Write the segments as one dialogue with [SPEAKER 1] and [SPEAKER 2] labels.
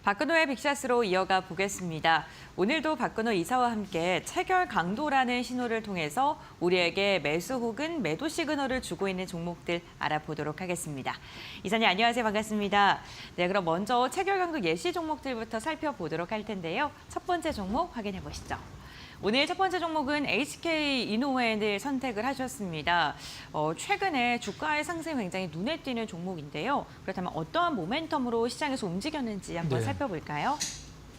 [SPEAKER 1] 박근호의 빅샷으로 이어가 보겠습니다. 오늘도 박근호 이사와 함께 체결 강도라는 신호를 통해서 우리에게 매수 혹은 매도 시그널을 주고 있는 종목들 알아보도록 하겠습니다. 이사님 안녕하세요. 반갑습니다. 네, 그럼 먼저 체결 강도 예시 종목들부터 살펴보도록 할 텐데요. 첫 번째 종목 확인해 보시죠. 오늘 첫 번째 종목은 HK 이노엔을 선택을 하셨습니다. 최근에 주가의 상승이 굉장히 눈에 띄는 종목인데요. 그렇다면 어떠한 모멘텀으로 시장에서 움직였는지 한번 살펴볼까요?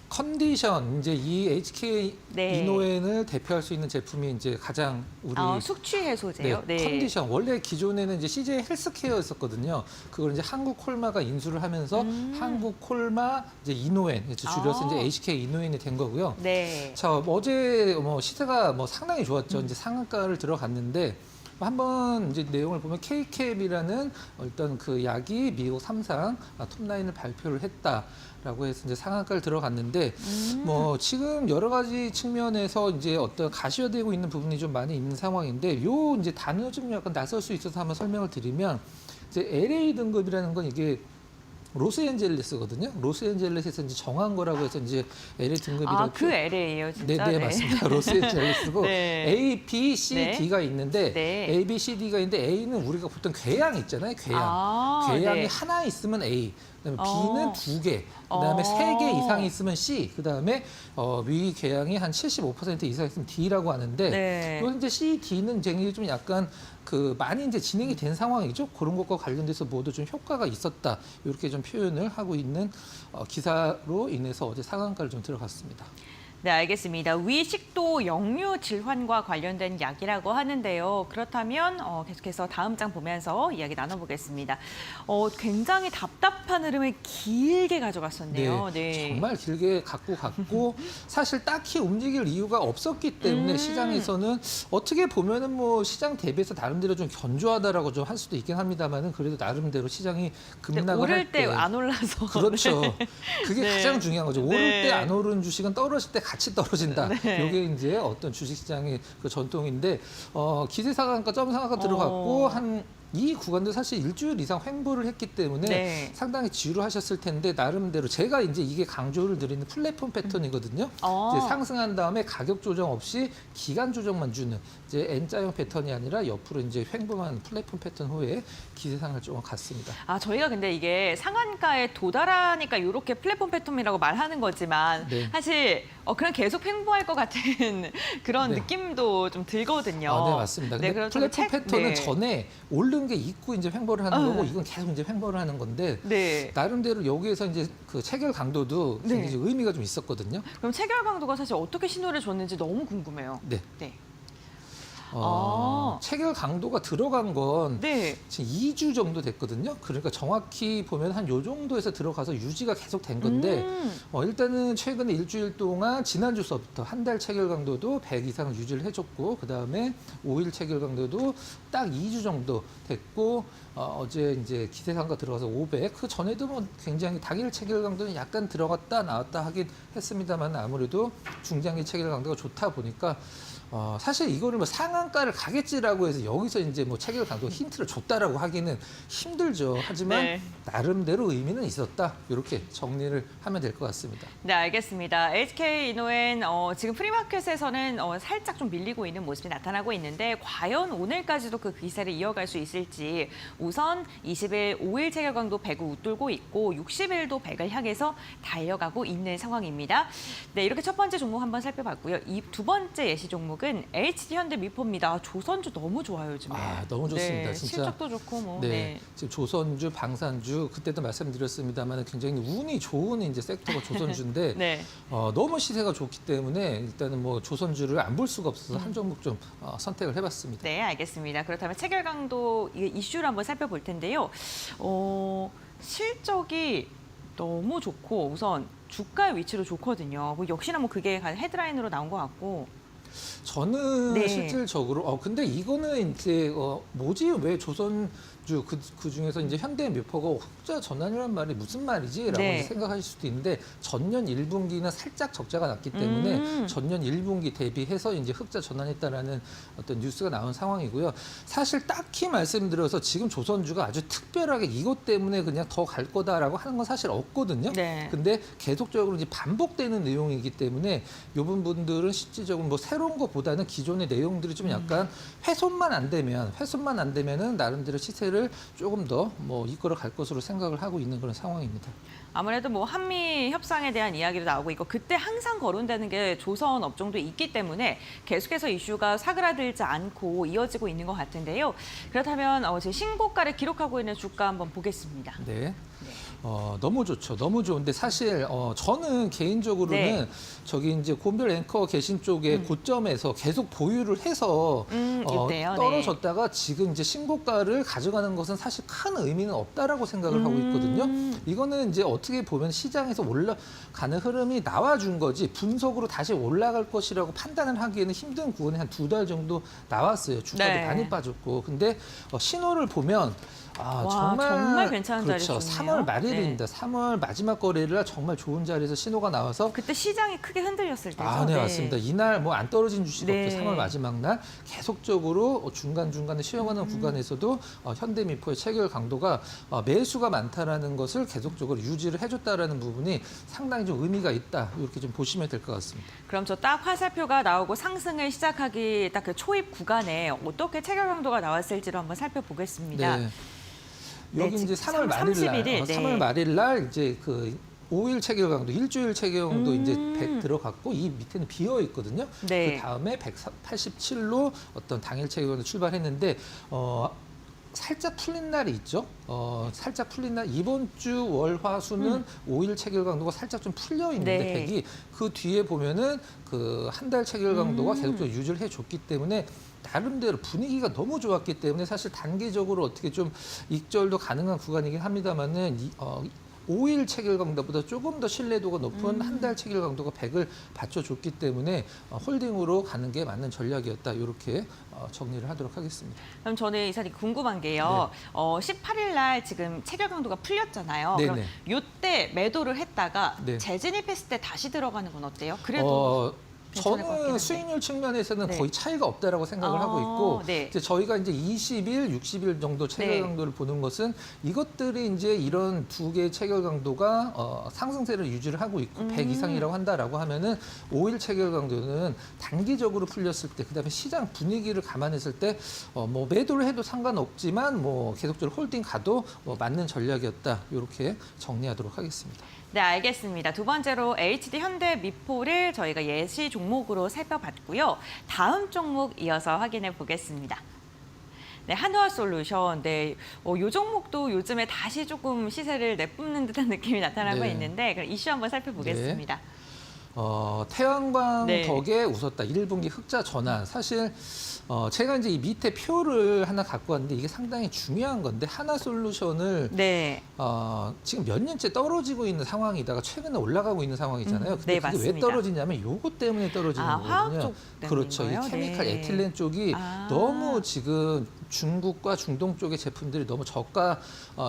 [SPEAKER 2] 컨디션, 이제 이 HK
[SPEAKER 1] 네.
[SPEAKER 2] 이노엔을 대표할 수 있는 제품이 이제 가장 우리
[SPEAKER 1] 숙취 해소제요.
[SPEAKER 2] 네, 컨디션. 원래 기존에는 이제 CJ 헬스케어였었거든요. 그걸 이제 한국콜마가 인수를 하면서 한국콜마 이제 이노엔 줄여서 이제 HK 이노엔이 된 거고요.
[SPEAKER 1] 네.
[SPEAKER 2] 자, 어제 시세가 상당히 좋았죠. 이제 상한가를 들어갔는데 한번 이제 내용을 보면 KCAP이라는 일단 그 약이 미국 3상 톱라인을 발표를 했다라고 해서 이제 상한가를 들어갔는데 지금 여러 가지 측면에서 이제 어떤 가시화되고 있는 부분이 좀 많이 있는 상황인데 요 이제 단어 좀 약간 낯설 수 있어서 한번 설명을 드리면 이제 LA 등급이라는 건 이게 로스앤젤레스거든요. 로스앤젤레스에서 이제 정한 거라고 해서 이제 LA 등급이라고.
[SPEAKER 1] 그 LA예요, 진짜.
[SPEAKER 2] 네, 맞습니다. 로스앤젤레스고
[SPEAKER 1] 네.
[SPEAKER 2] A, B, C,
[SPEAKER 1] 네.
[SPEAKER 2] D가 있는데
[SPEAKER 1] 네.
[SPEAKER 2] A, B, C, D가 있는데 A는 우리가 보통 괴양 있잖아요. 괴양. 괴양이
[SPEAKER 1] 네.
[SPEAKER 2] 하나 있으면 A. 그다음에 B는 두 개. 그다음에 세 개 이상이 있으면 C. 그다음에 위 괴양이 한 75% 이상 있으면 D라고 하는데
[SPEAKER 1] 네.
[SPEAKER 2] 이건 이제 C, D는 굉장히 좀 약간 많이 이제 진행이 된 상황이죠. 그런 것과 관련돼서 모두 좀 효과가 있었다. 이렇게 좀 표현을 하고 있는 기사로 인해서 어제 상한가를 좀 들어갔습니다.
[SPEAKER 1] 네, 알겠습니다. 위식도 역류 질환과 관련된 약이라고 하는데요. 그렇다면 계속해서 다음 장 보면서 이야기 나눠보겠습니다. 굉장히 답답한 흐름을 길게 가져갔었네요. 네.
[SPEAKER 2] 정말 길게 갖고 갔고 사실 딱히 움직일 이유가 없었기 때문에 시장에서는 어떻게 보면은 시장 대비해서 나름대로 좀 견조하다라고 좀 할 수도 있긴 합니다만은 그래도 나름대로 시장이 급락을
[SPEAKER 1] 오를
[SPEAKER 2] 할 때
[SPEAKER 1] 때 안 올라서.
[SPEAKER 2] 그렇죠.
[SPEAKER 1] 네.
[SPEAKER 2] 그게
[SPEAKER 1] 네.
[SPEAKER 2] 가장 중요한 거죠. 오를
[SPEAKER 1] 네.
[SPEAKER 2] 때 안 오르는 주식은 떨어질 때 같이 떨어진다.
[SPEAKER 1] 네.
[SPEAKER 2] 이게 이제 어떤 주식시장의 그 전통인데 기세상한가 점상한가 들어갔고 이 구간도 사실 일주일 이상 횡보를 했기 때문에
[SPEAKER 1] 네. 상당히
[SPEAKER 2] 지루하셨을 텐데 나름대로 제가 이제 이게 강조를 드리는 플랫폼 패턴이거든요. 이제 상승한 다음에 가격 조정 없이 기간 조정만 주는 이제 N자형 패턴이 아니라 옆으로 이제 횡보만 플랫폼 패턴 후에 기세상을 좀 갔습니다.
[SPEAKER 1] 저희가 근데 이게 상한가에 도달하니까 이렇게 플랫폼 패턴이라고 말하는 거지만
[SPEAKER 2] 네.
[SPEAKER 1] 사실 그냥 계속 횡보할 것 같은 그런
[SPEAKER 2] 네.
[SPEAKER 1] 느낌도 좀 들거든요.
[SPEAKER 2] 네, 맞습니다. 근데 플랫폼 패턴은 전에 오른 게 있고 이제 횡보를 하는 거고 이건 계속 이제 횡보를 하는 건데
[SPEAKER 1] 네.
[SPEAKER 2] 나름대로 여기에서 이제 그 체결 강도도
[SPEAKER 1] 네.
[SPEAKER 2] 굉장히 의미가 좀 있었거든요.
[SPEAKER 1] 그럼 체결 강도가 사실 어떻게 신호를 줬는지 너무 궁금해요.
[SPEAKER 2] 네.
[SPEAKER 1] 네.
[SPEAKER 2] 체결 강도가 들어간 건
[SPEAKER 1] 네.
[SPEAKER 2] 지금 2주 정도 됐거든요. 그러니까 정확히 보면 한 요 정도에서 들어가서 유지가 계속 된 건데 일단은 최근에 일주일 동안 지난주서부터 한 달 체결 강도도 100 이상 유지를 해줬고 그다음에 5일 체결 강도도 딱 2주 정도 됐고 어제 이제 기세상가 들어가서 500. 그 전에도 굉장히 당일 체결 강도는 약간 들어갔다 나왔다 하긴 했습니다만 아무래도 중장기 체결 강도가 좋다 보니까 사실 이거를 상한가를 가겠지라고 해서 여기서 이제 체결 강도 힌트를 줬다라고 하기는 힘들죠. 하지만
[SPEAKER 1] 네.
[SPEAKER 2] 나름대로 의미는 있었다. 이렇게 정리를 하면 될 것 같습니다.
[SPEAKER 1] 네, 알겠습니다. HK 이노엔 지금 프리마켓에서는 살짝 좀 밀리고 있는 모습이 나타나고 있는데 과연 오늘까지도 그 기세를 이어갈 수 있을지 우선 20일 5일 체결 강도 100을 웃돌고 있고 60일도 100을 향해서 달려가고 있는 상황입니다. 네, 이렇게 첫 번째 종목 한번 살펴봤고요. 이 두 번째 예시 종목은 HD현대미포입니다. 조선주 너무 좋아요, 요즘에.
[SPEAKER 2] 너무 좋습니다.
[SPEAKER 1] 네,
[SPEAKER 2] 진짜.
[SPEAKER 1] 실적도 좋고
[SPEAKER 2] 네. 지금 조선주, 방산주 그때도 말씀드렸습니다만 굉장히 운이 좋은 이제 섹터가 조선주인데
[SPEAKER 1] 네.
[SPEAKER 2] 너무 시세가 좋기 때문에 일단은 조선주를 안 볼 수가 없어서 한 종목 좀 선택을 해봤습니다.
[SPEAKER 1] 네, 알겠습니다. 그렇다면 체결 강도 이슈를 한번 살펴볼 텐데요. 실적이 너무 좋고 우선 주가 위치도 좋거든요. 역시나 그게 헤드라인으로 나온 것 같고.
[SPEAKER 2] 저는
[SPEAKER 1] 네.
[SPEAKER 2] 실질적으로 근데 이거는 이제 뭐지 왜 조선주 그 중에서 이제 현대미포가 흑자 전환이라는 말이 무슨 말이지라고
[SPEAKER 1] 네.
[SPEAKER 2] 생각하실 수도 있는데 전년 1분기는 살짝 적자가 났기 때문에 전년 1분기 대비해서 이제 흑자 전환했다라는 어떤 뉴스가 나온 상황이고요. 사실 딱히 말씀드려서 지금 조선주가 아주 특별하게 이것 때문에 그냥 더 갈 거다라고 하는 건 사실 없거든요.
[SPEAKER 1] 네.
[SPEAKER 2] 근데 계속적으로 이제 반복되는 내용이기 때문에 요 부분들은 실질적으로 뭐 새로운 것보다는 기존의 내용들이 좀 약간 훼손만 안 되면은 나름대로 시세를 조금 더 뭐 이끌어 갈 것으로 생각을 하고 있는 그런 상황입니다.
[SPEAKER 1] 아무래도 뭐 한미 협상에 대한 이야기도 나오고 있고 그때 항상 거론되는 게 조선 업종도 있기 때문에 계속해서 이슈가 사그라들지 않고 이어지고 있는 것 같은데요. 그렇다면 제 신고가를 기록하고 있는 주가 한번 보겠습니다.
[SPEAKER 2] 네. 너무 좋죠. 너무 좋은데 사실 저는 개인적으로는
[SPEAKER 1] 네.
[SPEAKER 2] 저기 이제 곤별 앵커 계신 쪽에 고점에서 계속 보유를 해서
[SPEAKER 1] 이때요. 네.
[SPEAKER 2] 떨어졌다가 지금 이제 신고가를 가져가는 것은 사실 큰 의미는 없다라고 생각을 하고 있거든요. 이거는 이제 어떻게 보면 시장에서 올라가는 흐름이 나와준 거지 분석으로 다시 올라갈 것이라고 판단을 하기에는 힘든 구간이 한 2달 정도 나왔어요. 주가도
[SPEAKER 1] 네.
[SPEAKER 2] 많이 빠졌고. 근데 신호를 보면
[SPEAKER 1] 와, 정말 괜찮은
[SPEAKER 2] 그렇죠.
[SPEAKER 1] 자리 좋네요.
[SPEAKER 2] 3월 말일입니다.
[SPEAKER 1] 네.
[SPEAKER 2] 3월 마지막 거래일 날 정말 좋은 자리에서 신호가 나와서
[SPEAKER 1] 그때 시장이 크게 흔들렸을 때죠.
[SPEAKER 2] 네, 맞습니다. 이날 뭐 안 떨어진 주식이
[SPEAKER 1] 네.
[SPEAKER 2] 없죠. 3월 마지막 날 계속적으로 중간중간에 쉬어가는 구간에서도 현대미포의 체결 강도가 매수가 많다라는 것을 계속적으로 유지를 해줬다라는 부분이 상당히 좀 의미가 있다. 이렇게 좀 보시면 될 것 같습니다.
[SPEAKER 1] 그럼 저 딱 화살표가 나오고 상승을 시작하기 딱 그 초입 구간에 어떻게 체결 강도가 나왔을지를 한번 살펴보겠습니다.
[SPEAKER 2] 네. 여기
[SPEAKER 1] 네,
[SPEAKER 2] 이제
[SPEAKER 1] 지금
[SPEAKER 2] 3월 말일 날,
[SPEAKER 1] 31일,
[SPEAKER 2] 3월 말일 날 이제 그 5일 체결 강도, 일주일 체결 강도 이제 100 들어갔고 이 밑에는 비어 있거든요.
[SPEAKER 1] 네.
[SPEAKER 2] 그 다음에 187로 어떤 당일 체결 강도 출발했는데 살짝 풀린 날이 있죠. 살짝 풀린 날 이번 주 월화수는 5일 체결 강도가 살짝 좀 풀려 있는데
[SPEAKER 1] 네.
[SPEAKER 2] 백이 그 뒤에 보면은 그 한 달 체결 강도가 계속적으로 유지를 해줬기 때문에 나름대로 분위기가 너무 좋았기 때문에 사실 단기적으로 어떻게 좀 익절도 가능한 구간이긴 합니다만은 5일 체결 강도보다 조금 더 신뢰도가 높은 한 달 체결 강도가 100을 받쳐줬기 때문에 홀딩으로 가는 게 맞는 전략이었다. 이렇게 정리를 하도록 하겠습니다.
[SPEAKER 1] 그럼 저는 이사님 궁금한 게요. 18일 날 지금 체결 강도가 풀렸잖아요.
[SPEAKER 2] 네네.
[SPEAKER 1] 그럼 이때 매도를 했다가
[SPEAKER 2] 네.
[SPEAKER 1] 재진입했을 때 다시 들어가는 건 어때요? 그래도 괜찮을 것 같긴
[SPEAKER 2] 저는
[SPEAKER 1] 한데.
[SPEAKER 2] 수익률 측면에서는
[SPEAKER 1] 네.
[SPEAKER 2] 거의 차이가 없다라고 생각을 하고 있고
[SPEAKER 1] 네.
[SPEAKER 2] 이제 저희가 이제 20일, 60일 정도 체결
[SPEAKER 1] 네.
[SPEAKER 2] 강도를 보는 것은 이것들이 이제 이런 두 개의 체결 강도가 상승세를 유지를 하고 있고 100 이상이라고 한다라고 하면은 5일 체결 강도는 단기적으로 풀렸을 때 그다음에 시장 분위기를 감안했을 때 뭐 매도를 해도 상관없지만 뭐 계속적으로 홀딩 가도 맞는 전략이었다. 이렇게 정리하도록 하겠습니다.
[SPEAKER 1] 네, 알겠습니다. 두 번째로 HD 현대미포를 저희가 예시 종목으로 살펴봤고요. 다음 종목 이어서 확인해 보겠습니다. 네, 한화솔루션. 네, 이 종목도 요즘에 다시 조금 시세를 내뿜는 듯한 느낌이 나타나고
[SPEAKER 2] 네.
[SPEAKER 1] 있는데 그럼 이슈 한번 살펴보겠습니다.
[SPEAKER 2] 태양광
[SPEAKER 1] 네.
[SPEAKER 2] 덕에 웃었다. 1분기 흑자 전환. 사실 제가 이제 이 밑에 표를 하나 갖고 왔는데 이게 상당히 중요한 건데 하나솔루션을
[SPEAKER 1] 네,
[SPEAKER 2] 지금 몇 년째 떨어지고 있는 상황이다가 최근에 올라가고 있는 상황이잖아요. 근데
[SPEAKER 1] 네,
[SPEAKER 2] 그게 왜
[SPEAKER 1] 맞습니다.
[SPEAKER 2] 떨어지냐면 요것 때문에 떨어지는
[SPEAKER 1] 화학
[SPEAKER 2] 거거든요.
[SPEAKER 1] 쪽 때문인가요?
[SPEAKER 2] 그렇죠. 이 케미칼
[SPEAKER 1] 네.
[SPEAKER 2] 에틸렌 쪽이 너무 지금 중국과 중동 쪽의 제품들이 너무 저가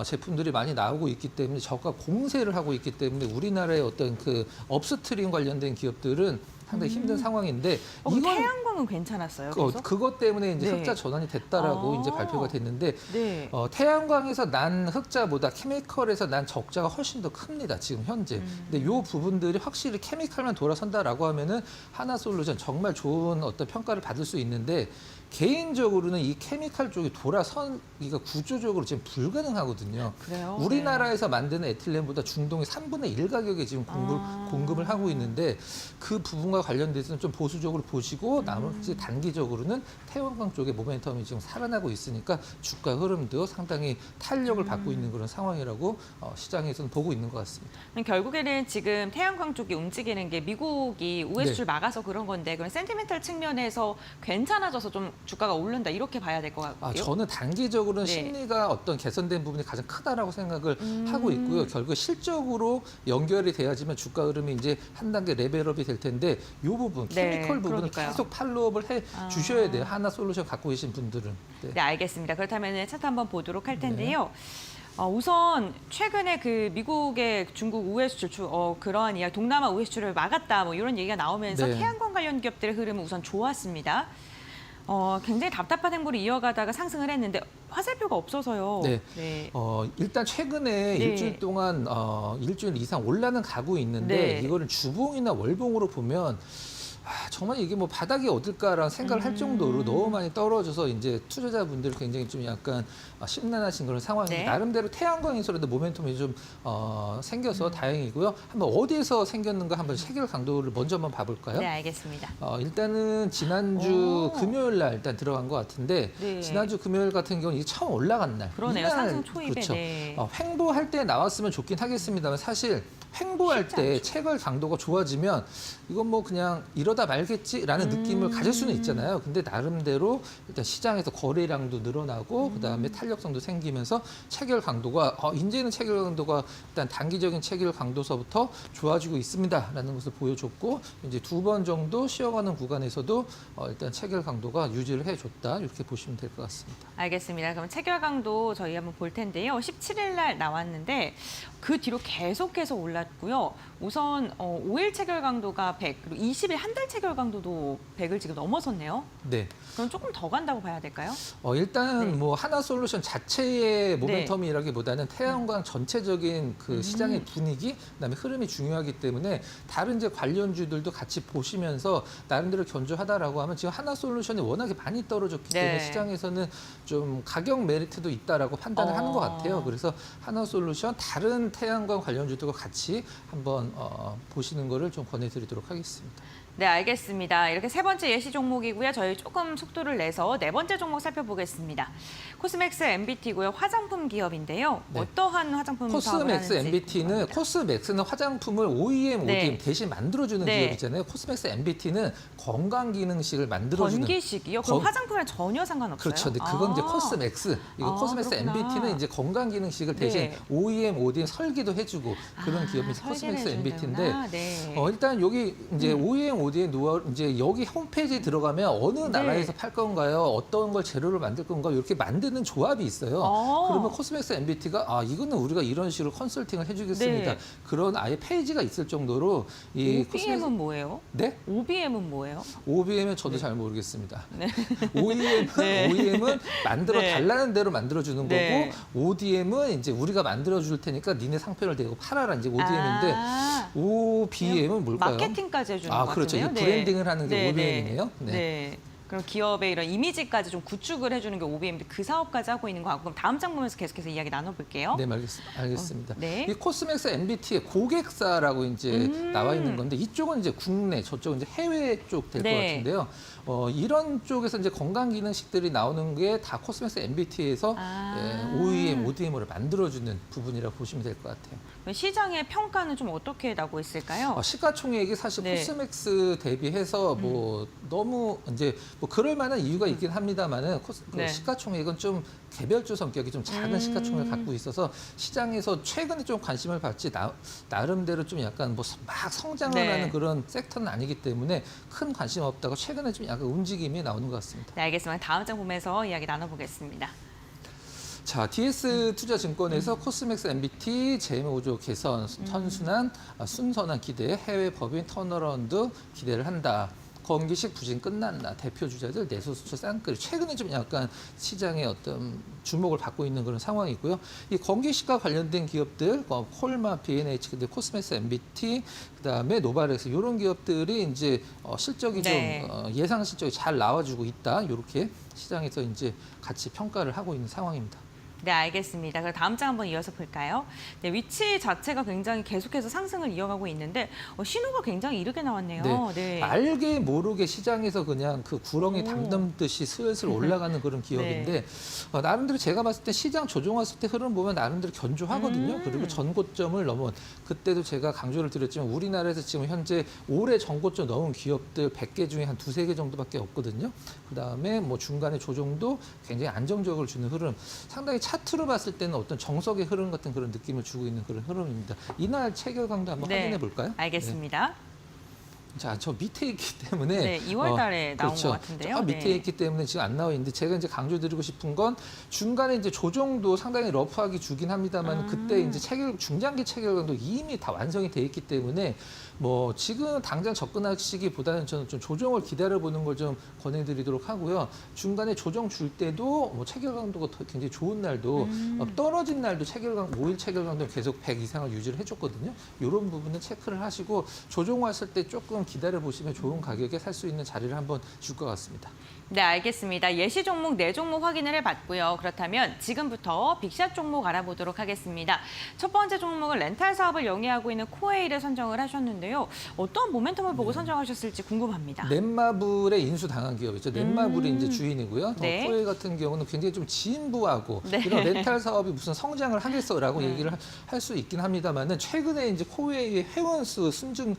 [SPEAKER 2] 제품들이 많이 나오고 있기 때문에 저가 공세를 하고 있기 때문에 우리나라의 어떤 그 업스트림 관련된 기업들은 상당히 힘든 상황인데
[SPEAKER 1] 그럼 태양광은 괜찮았어요? 계속?
[SPEAKER 2] 그것 때문에 이제
[SPEAKER 1] 네.
[SPEAKER 2] 흑자 전환이 됐다라고 이제 발표가 됐는데
[SPEAKER 1] 네.
[SPEAKER 2] 태양광에서 난 흑자보다 케미컬에서 난 적자가 훨씬 더 큽니다. 지금 현재. 근데 이 부분들이 확실히 케미칼만 돌아선다라고 하면은 하나솔루션 정말 좋은 어떤 평가를 받을 수 있는데 개인적으로는 이 케미칼 쪽이 돌아선기가 구조적으로 지금 불가능하거든요.
[SPEAKER 1] 그래요?
[SPEAKER 2] 우리나라에서 만드는 에틸렌보다 중동의 3분의 1 가격에 지금 공급을 하고 있는데 그 부분과 관련돼서는 좀 보수적으로 보시고 나머지 단기적으로는 태양광 쪽의 모멘텀이 지금 살아나고 있으니까 주가 흐름도 상당히 탄력을 받고 있는 그런 상황이라고 시장에서는 보고 있는 것 같습니다.
[SPEAKER 1] 결국에는 지금 태양광 쪽이 움직이는 게 미국이 우회수출
[SPEAKER 2] 네.
[SPEAKER 1] 막아서 그런 건데 그런 센티멘탈 측면에서 괜찮아져서 좀 주가가 오른다 이렇게 봐야 될 것 같고요.
[SPEAKER 2] 저는 단기적으로는
[SPEAKER 1] 네.
[SPEAKER 2] 심리가 어떤 개선된 부분이 가장 크다라고 생각을 하고 있고요. 결국 실적으로 연결이 돼야지만 주가 흐름이 이제 한 단계 레벨업이 될 텐데 이 부분,
[SPEAKER 1] 네,
[SPEAKER 2] 케미컬 부분은
[SPEAKER 1] 그러니까요.
[SPEAKER 2] 계속 팔로업을 해 주셔야 돼요. 하나솔루션 갖고 계신 분들은.
[SPEAKER 1] 네, 알겠습니다. 그렇다면 차트 한번 보도록 할 텐데요. 우선 최근에 그 미국의 중국 우회 수출, 그러한 이야기, 동남아 우회 수출을 막았다, 뭐 이런 얘기가 나오면서
[SPEAKER 2] 네.
[SPEAKER 1] 태양광 관련 기업들의 흐름은 우선 좋았습니다. 굉장히 답답한 행보를 이어가다가 상승을 했는데 화살표가 없어서요.
[SPEAKER 2] 네. 일단 최근에 일주일 동안 일주일 이상 올라는 가고 있는데 이거를 주봉이나 월봉으로 보면 정말 이게 뭐 바닥이 어딜까라는 생각을 할 정도로 너무 많이 떨어져서 이제 투자자분들이 굉장히 좀 약간 심란하신 그런 상황인데
[SPEAKER 1] 네.
[SPEAKER 2] 나름대로 태양광에서라도 모멘텀이 좀 생겨서 다행이고요. 한번 어디에서 생겼는가 한번 체결 강도를 먼저 한번 봐볼까요?
[SPEAKER 1] 네, 알겠습니다.
[SPEAKER 2] 일단은 지난주
[SPEAKER 1] 오.
[SPEAKER 2] 금요일 날 일단 들어간 것 같은데
[SPEAKER 1] 네.
[SPEAKER 2] 지난주 금요일 같은 경우는 이게 처음 올라간 날.
[SPEAKER 1] 그러네요.
[SPEAKER 2] 이날,
[SPEAKER 1] 상승 초입에.
[SPEAKER 2] 그렇죠.
[SPEAKER 1] 네.
[SPEAKER 2] 횡보할 때 나왔으면 좋긴 하겠습니다만 사실 횡보할
[SPEAKER 1] 쉽지
[SPEAKER 2] 때
[SPEAKER 1] 않죠.
[SPEAKER 2] 체결 강도가 좋아지면 이건 뭐 그냥 이러다 말겠지라는 느낌을 가질 수는 있잖아요. 근데 나름대로 일단 시장에서 거래량도 늘어나고 그다음에 탄력성도 생기면서 체결 강도가 이제는 체결 강도가 일단 단기적인 체결 강도서부터 좋아지고 있습니다라는 것을 보여줬고 이제 두 번 정도 쉬어가는 구간에서도 일단 체결 강도가 유지를 해줬다 이렇게 보시면 될 것 같습니다.
[SPEAKER 1] 알겠습니다. 그럼 체결 강도 저희 한번 볼 텐데요. 17일 날 나왔는데 그 뒤로 계속해서 올랐고요. 우선 5일 체결 강도가 100, 그리고 20일 한 달 체결 강도도 100을 지금 넘어섰네요.
[SPEAKER 2] 네.
[SPEAKER 1] 그럼 조금 더 간다고 봐야 될까요?
[SPEAKER 2] 일단
[SPEAKER 1] 네.
[SPEAKER 2] 뭐 하나솔루션 자체의 모멘텀이라기보다는 태양광 전체적인 그 시장의 분위기, 그다음에 흐름이 중요하기 때문에 다른 이제 관련주들도 같이 보시면서 나름대로 견조하다라고 하면 지금 하나솔루션이 워낙에 많이 떨어졌기 때문에
[SPEAKER 1] 네.
[SPEAKER 2] 시장에서는 좀 가격 메리트도 있다라고 판단을 하는 것 같아요. 그래서 하나솔루션 다른 태양광 관련주들과 같이 한번 보시는 거를 좀 권해드리도록 하겠습니다.
[SPEAKER 1] 네, 알겠습니다. 이렇게 세 번째 예시 종목이고요. 저희 조금 속도를 내서 네 번째 종목 살펴보겠습니다. 코스맥스 MBT고요. 화장품 기업인데요.
[SPEAKER 2] 네.
[SPEAKER 1] 어떠한 화장품 사업을
[SPEAKER 2] 코스맥스
[SPEAKER 1] 하는지
[SPEAKER 2] MBT는
[SPEAKER 1] 궁금합니다.
[SPEAKER 2] 코스맥스는 화장품을 OEM,
[SPEAKER 1] 네.
[SPEAKER 2] ODM 대신 만들어주는
[SPEAKER 1] 네.
[SPEAKER 2] 기업이잖아요. 코스맥스 MBT는 건강기능식을 만들어주는
[SPEAKER 1] 건기식이요? 그럼
[SPEAKER 2] 건-
[SPEAKER 1] 화장품이랑 전혀 상관없어요?
[SPEAKER 2] 그렇죠. 근데 그건 이제
[SPEAKER 1] 아.
[SPEAKER 2] 코스맥스. 이거 코스맥스
[SPEAKER 1] 그렇구나.
[SPEAKER 2] MBT는 이제 건강기능식을 대신
[SPEAKER 1] 네.
[SPEAKER 2] OEM, ODM 설계도 해주고 그런 기업이
[SPEAKER 1] 설계를
[SPEAKER 2] 코스맥스 MBT인데
[SPEAKER 1] 해주는구나. 네.
[SPEAKER 2] 일단 여기 이제 OEM, ODM 노하우 이제 여기 홈페이지에 들어가면 어느
[SPEAKER 1] 네.
[SPEAKER 2] 나라에서 팔 건가요? 어떤 걸 재료를 만들 건가요? 이렇게 만드는 조합이 있어요. 그러면 코스맥스 MBT가 이거는 우리가 이런 식으로 컨설팅을 해주겠습니다.
[SPEAKER 1] 네.
[SPEAKER 2] 그런 아예 페이지가 있을 정도로 이
[SPEAKER 1] OBM은 뭐예요?
[SPEAKER 2] 네?
[SPEAKER 1] OBM은 뭐예요?
[SPEAKER 2] OBM은 저도 잘 모르겠습니다.
[SPEAKER 1] 네.
[SPEAKER 2] OEM은 OEM은 만들어
[SPEAKER 1] 네.
[SPEAKER 2] 달라는 대로 만들어 주는
[SPEAKER 1] 네.
[SPEAKER 2] 거고 ODM은 이제 우리가 만들어 줄 테니까 니네 상표를 대고 팔아라 이제 ODM인데 OBM은 뭘까요?
[SPEAKER 1] 마케팅까지 해주는 것
[SPEAKER 2] 그렇죠.
[SPEAKER 1] 같은데요.
[SPEAKER 2] 이 브랜딩을 하는 게
[SPEAKER 1] 네,
[SPEAKER 2] OBM이네요.
[SPEAKER 1] 네. 네. 그럼 기업의 이런 이미지까지 좀 구축을 해주는 게 OBM인데 그 사업까지 하고 있는 것 같고 그럼 다음 장 보면서 계속해서 이야기 나눠볼게요.
[SPEAKER 2] 네, 알겠습니다.
[SPEAKER 1] 네.
[SPEAKER 2] 이 코스맥스 MBT의 고객사라고 이제 나와 있는 건데 이쪽은 이제 국내, 저쪽은 이제 해외 쪽 될 것
[SPEAKER 1] 네.
[SPEAKER 2] 같은데요. 이런 쪽에서 이제 건강기능식들이 나오는 게 다 코스맥스 MBT에서 OEM, ODM을 만들어주는 부분이라고 보시면 될 것 같아요.
[SPEAKER 1] 시장의 평가는 좀 어떻게 나고 있을까요?
[SPEAKER 2] 시가총액이 사실
[SPEAKER 1] 네.
[SPEAKER 2] 코스맥스 대비해서 뭐 너무 이제 뭐 그럴 만한 이유가 있긴 합니다만은
[SPEAKER 1] 네.
[SPEAKER 2] 시가총액은 좀 개별주 성격이 좀 작은 시가총액을 갖고 있어서 시장에서 최근에 좀 관심을 받지 나름대로 좀 약간 뭐 막 성장을
[SPEAKER 1] 네.
[SPEAKER 2] 하는 그런 섹터는 아니기 때문에 큰 관심 없다고 최근에 좀 약간 움직임이 나오는 것 같습니다.
[SPEAKER 1] 네, 알겠습니다. 다음 장 보면서 이야기 나눠보겠습니다.
[SPEAKER 2] 자, DS 투자증권에서 코스맥스 MBT 재무조 개선, 선순환, 순선한 기대, 해외 법인 턴어라운드 기대를 한다. 건기식 부진 끝났나 대표 주자들 내수 수출 쌍끌이 최근에 좀 약간 시장의 어떤 주목을 받고 있는 그런 상황이고요. 이 건기식과 관련된 기업들, 콜마, B&H, 근데 코스맥스, MBT, 그다음에 노바렉스 이런 기업들이 이제 실적이
[SPEAKER 1] 네.
[SPEAKER 2] 좀 예상 실적이 잘 나와주고 있다. 이렇게 시장에서 이제 같이 평가를 하고 있는 상황입니다.
[SPEAKER 1] 네, 알겠습니다. 그럼 다음 장 한번 이어서 볼까요? 네, 위치 자체가 굉장히 계속해서 상승을 이어가고 있는데 신호가 굉장히 이르게 나왔네요. 네.
[SPEAKER 2] 알게 모르게 시장에서 그냥 그 구렁이 담듬듯이 슬슬 올라가는 그런 기업인데 나름대로 제가 봤을 때 시장 조정 왔을 때 흐름 보면 나름대로 견조하거든요. 그리고 전고점을 넘은 그때도 제가 강조를 드렸지만 우리나라에서 지금 현재 올해 전고점 넘은 기업들 100개 중에 한 두세 개 정도밖에 없거든요. 그다음에 뭐 중간에 조정도 굉장히 안정적으로 주는 흐름. 상당히 차트로 봤을 때는 어떤 정석의 흐름 같은 그런 느낌을 주고 있는 그런 흐름입니다. 이날 체결 강도 한번 확인해 볼까요?
[SPEAKER 1] 알겠습니다.
[SPEAKER 2] 네. 자, 저 밑에 있기 때문에
[SPEAKER 1] 네, 2월 달에 나온
[SPEAKER 2] 그렇죠.
[SPEAKER 1] 것 같은데요.
[SPEAKER 2] 저 밑에 있기 때문에 지금 안 나와 있는데 제가 이제 강조드리고 싶은 건 중간에 이제 조정도 상당히 러프하게 주긴 합니다만 그때 이제 중장기 체결 강도 이미 다 완성이 돼 있기 때문에 뭐 지금 당장 접근하시기보다는 저는 좀 조정을 기다려보는 걸 좀 권해드리도록 하고요. 중간에 조정 줄 때도 뭐 체결 강도가 굉장히 좋은 날도 떨어진 날도 5일 체결 강도 계속 100 이상을 유지를 해줬거든요. 이런 부분은 체크를 하시고 조정 왔을 때 조금 기다려보시면 좋은 가격에 살 수 있는 자리를 한번 줄 것 같습니다.
[SPEAKER 1] 네, 알겠습니다. 예시 종목 4종목 확인을 해봤고요. 그렇다면 지금부터 빅샷 종목 알아보도록 하겠습니다. 첫 번째 종목은 렌탈 사업을 영위하고 있는 코웨이를 선정을 하셨는데요. 어떤 모멘텀을 보고 선정하셨을지 궁금합니다.
[SPEAKER 2] 넷마블에 인수당한 기업이죠. 넷마블이 이제 주인이고요.
[SPEAKER 1] 네.
[SPEAKER 2] 코웨이 같은 경우는 굉장히 좀 진부하고
[SPEAKER 1] 네.
[SPEAKER 2] 이런 렌탈 사업이 무슨 성장을 하겠어라고 얘기를 할 수 있긴 합니다만은 최근에 이제 코웨이의 회원수 순증을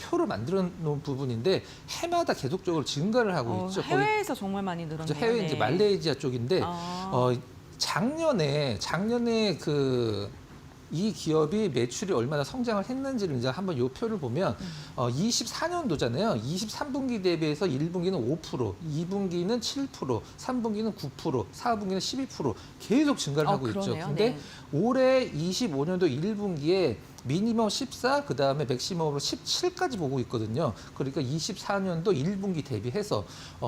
[SPEAKER 2] 표를 만들어 놓은 부분인데 해마다 계속적으로 증가를 하고 있죠.
[SPEAKER 1] 해외에서 정말 많이 늘었네요.
[SPEAKER 2] 해외 이제 말레이시아 쪽인데
[SPEAKER 1] 아.
[SPEAKER 2] 작년에 이 기업이 매출이 얼마나 성장을 했는지를 이제 한번 요 표를 보면 24년도잖아요. 23분기 대비해서 1분기는 5%, 2분기는 7%, 3분기는 9%, 4분기는 12% 계속 증가를 하고 있죠.
[SPEAKER 1] 그러네요.
[SPEAKER 2] 근데
[SPEAKER 1] 네.
[SPEAKER 2] 올해 25년도 1분기에 미니멈 14, 그다음에 맥시멈으로 17까지 보고 있거든요. 그러니까 24년도 1분기 대비해서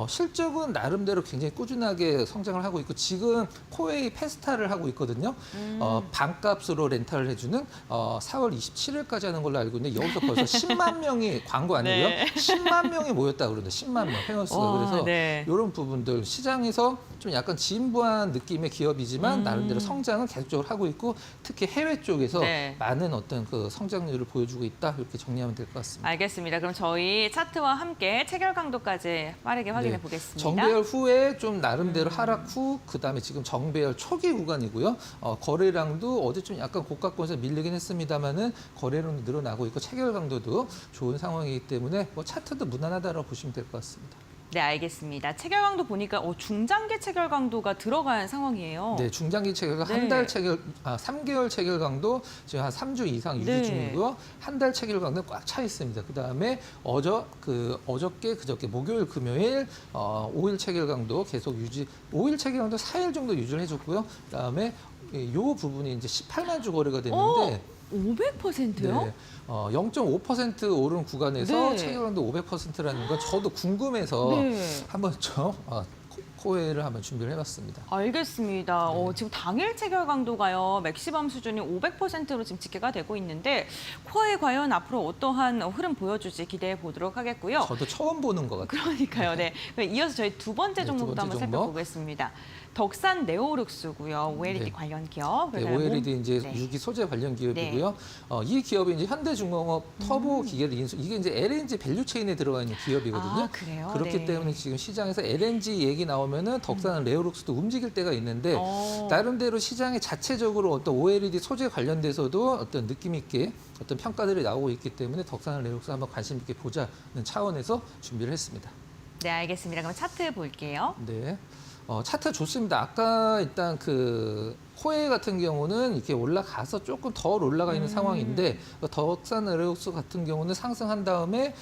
[SPEAKER 2] 실적은 나름대로 굉장히 꾸준하게 성장을 하고 있고 지금 코웨이 페스타를 하고 있거든요. 반값으로 렌탈을 해주는 4월 27일까지 하는 걸로 알고 있는데 여기서 벌써 10만 명이 광고 아니고요.
[SPEAKER 1] 네.
[SPEAKER 2] 10만 명이 모였다 그러는데 10만 명 회원수가. 그래서
[SPEAKER 1] 네.
[SPEAKER 2] 이런 부분들 시장에서 좀 약간 진부한 느낌의 기업이지만 나름대로 성장은 계속적으로 하고 있고 특히 해외 쪽에서
[SPEAKER 1] 네.
[SPEAKER 2] 많은 어떤 그 성장률을 보여주고 있다 이렇게 정리하면 될 것 같습니다.
[SPEAKER 1] 알겠습니다. 그럼 저희 차트와 함께 체결 강도까지 빠르게 확인해 보겠습니다.
[SPEAKER 2] 정배열 후에 좀 나름대로 하락 후 그다음에 지금 정배열 초기 구간이고요. 거래량도 어제 좀 약간 고가권에서 밀리긴 했습니다만은 거래량도 늘어나고 있고 체결 강도도 좋은 상황이기 때문에 뭐 차트도 무난하다라고 보시면 될 것 같습니다.
[SPEAKER 1] 네, 알겠습니다. 체결 강도 보니까 중장기 체결 강도가 들어간 상황이에요.
[SPEAKER 2] 네, 중장기 체결
[SPEAKER 1] 네.
[SPEAKER 2] 한 달 체결 3개월 체결 강도 지금 한 3주 이상 유지
[SPEAKER 1] 네.
[SPEAKER 2] 중이고요. 한 달 체결 강도는 꽉 차 있습니다. 그다음에 어저께 그저께 목요일 금요일 5일 체결 강도 계속 유지 5일 체결 강도 4일 정도 유지를 해 줬고요. 그다음에 요 부분이 이제 18만 주 거래가 됐는데
[SPEAKER 1] 500%요?
[SPEAKER 2] 네. 0.5% 오른 구간에서
[SPEAKER 1] 네.
[SPEAKER 2] 체결강도 500%라는 건 저도 궁금해서
[SPEAKER 1] 네.
[SPEAKER 2] 한번 좀 코웨이를 한번 준비를 해봤습니다.
[SPEAKER 1] 알겠습니다. 지금 당일 체결 강도가요. 맥시멈 수준이 500%로 지금 집계가 되고 있는데 코웨이 과연 앞으로 어떠한 흐름 보여줄지 기대해 보도록 하겠고요.
[SPEAKER 2] 저도 처음 보는 것 같아요.
[SPEAKER 1] 그러니까요. 네. 이어서 저희 두 번째
[SPEAKER 2] 네,
[SPEAKER 1] 종목도
[SPEAKER 2] 두 번째
[SPEAKER 1] 한번
[SPEAKER 2] 종목.
[SPEAKER 1] 살펴보겠습니다. 덕산 네오룩스고요. OLED
[SPEAKER 2] 네.
[SPEAKER 1] 관련 기업.
[SPEAKER 2] 네, OLED 이제
[SPEAKER 1] 네.
[SPEAKER 2] 유기 소재 관련 기업이고요. 이 기업이 이제 현대중공업 터보 기계를 이게 이제 LNG 밸류 체인에 들어가 있는 기업이거든요.
[SPEAKER 1] 아, 그래요?
[SPEAKER 2] 그렇기
[SPEAKER 1] 네.
[SPEAKER 2] 때문에 지금 시장에서 LNG 얘기 나오면은 덕산 네오룩스도 움직일 때가 있는데 나름대로 시장에 자체적으로 어떤 OLED 소재 관련돼서도 어떤 느낌 있게 어떤 평가들이 나오고 있기 때문에 덕산 네오룩스 한번 관심 있게 보자는 차원에서 준비를 했습니다.
[SPEAKER 1] 네, 알겠습니다. 그럼 차트 볼게요.
[SPEAKER 2] 네. 차트 좋습니다. 아까 일단 코웨이 같은 경우는 이렇게 올라가서 조금 덜 올라가 있는 상황인데 덕산 에어로스 같은 경우는 상승한 다음에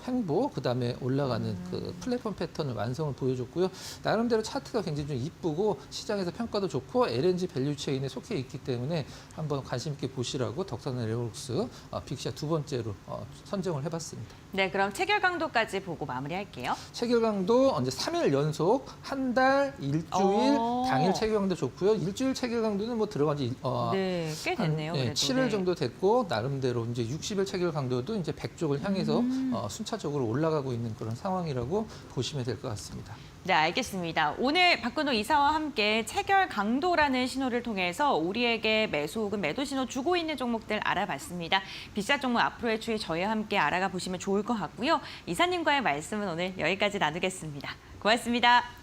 [SPEAKER 2] 횡보 그다음에 올라가는 그 플랫폼 패턴을 완성을 보여줬고요. 나름대로 차트가 굉장히 좀 이쁘고 시장에서 평가도 좋고 LNG 밸류 체인에 속해 있기 때문에 한번 관심 있게 보시라고 덕산 에어로스 빅샷 두 번째로 선정을 해봤습니다.
[SPEAKER 1] 네, 그럼 체결 강도까지 보고 마무리할게요.
[SPEAKER 2] 체결 강도 이제 3일 연속 한 달, 일주일, 당일 체결 강도 좋고요. 일주일 체결 강도는 뭐 들어간 지
[SPEAKER 1] 네, 꽤 됐네요. 그래도.
[SPEAKER 2] 7일 정도 됐고 나름대로 이제 60일 체결 강도도 이제 100쪽을 향해서 순차적으로 올라가고 있는 그런 상황이라고 보시면 될 것 같습니다.
[SPEAKER 1] 네, 알겠습니다. 오늘 박근호 이사와 함께 체결 강도라는 신호를 통해서 우리에게 매수 혹은 매도 신호 주고 있는 종목들 알아봤습니다. 비샷 종목 앞으로의 추이 저희와 함께 알아가 보시면 좋을 것 같고요. 이사님과의 말씀은 오늘 여기까지 나누겠습니다. 고맙습니다.